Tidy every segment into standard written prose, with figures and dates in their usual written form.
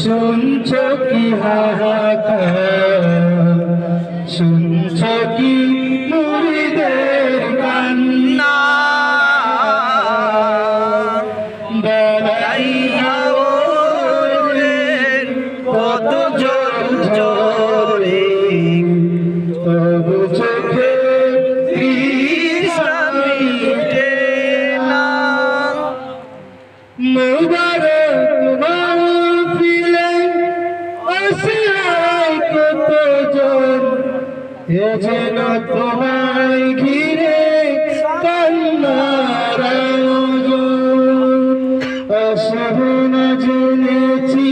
শুনছ কি হাহাকার, শুনছ কি মুরিদের কান্না, বেলাইয়া ওদের কত জোর জোরে, তবু চোখে তৃষ্ণা মিটে না। মুবারক মাহফিলে আসিয়ায় কত জন, এ যেন তোমায় ঘিরে কান্নার আয়োজন। আসবে না জেনেছি,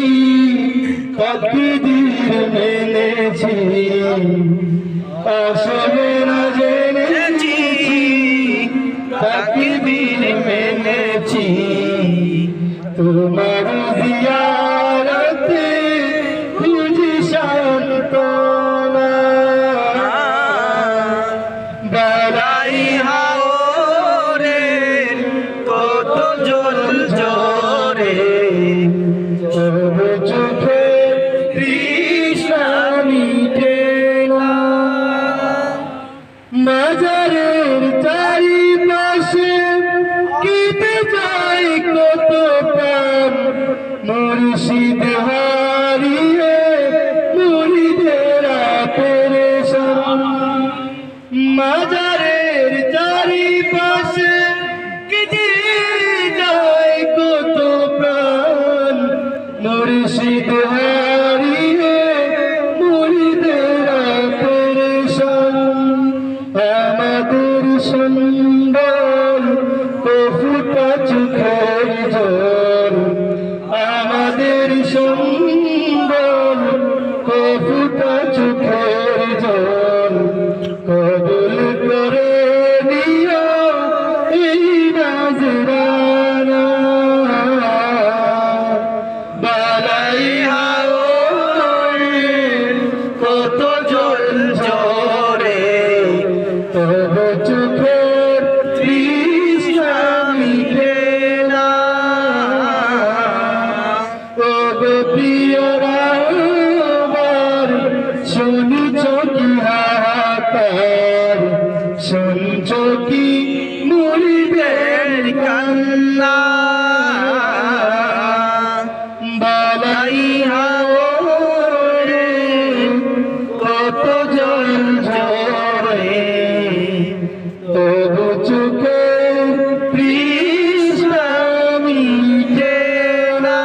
তাকদীর মেনেছি, আসবে না জেনেছি, তাকদীর মেনেছি। তোমার জিয়ারতে খুঁজি সান্ত্বনা, বেলাই হাওরে কত জল জোরে, তবু চোখে তৃষ্ণা মিটে না। মাজারের চারিপাশে কেটে যায় কত প্রাণ, মুর্শিদ হারিয়ে মুরিদেরা পেরেশান। মাজারের চারিপাশে কেটে যায় কত প্রাণ, মুর্শিদ হারিয়ে মুরিদেরা পেরেশান। আমাদের সুন্দর কফুটা চোখের জল, আমাদের সুন্দর কফুটা চোখের জল, কবুল করে নিও এই নাজরানা। বালাই হাওরে কত জল জোরে, তবু চোখের তৃষ্ণা মিটে না। ওগো প্রিয়রা আমার, শুনছ কি হাহাকার, শুনছ কি মুরিদের কান্না, বালাই হাওরে কত জল জোরে, তবু চোখে তৃষ্ণা মিটে না।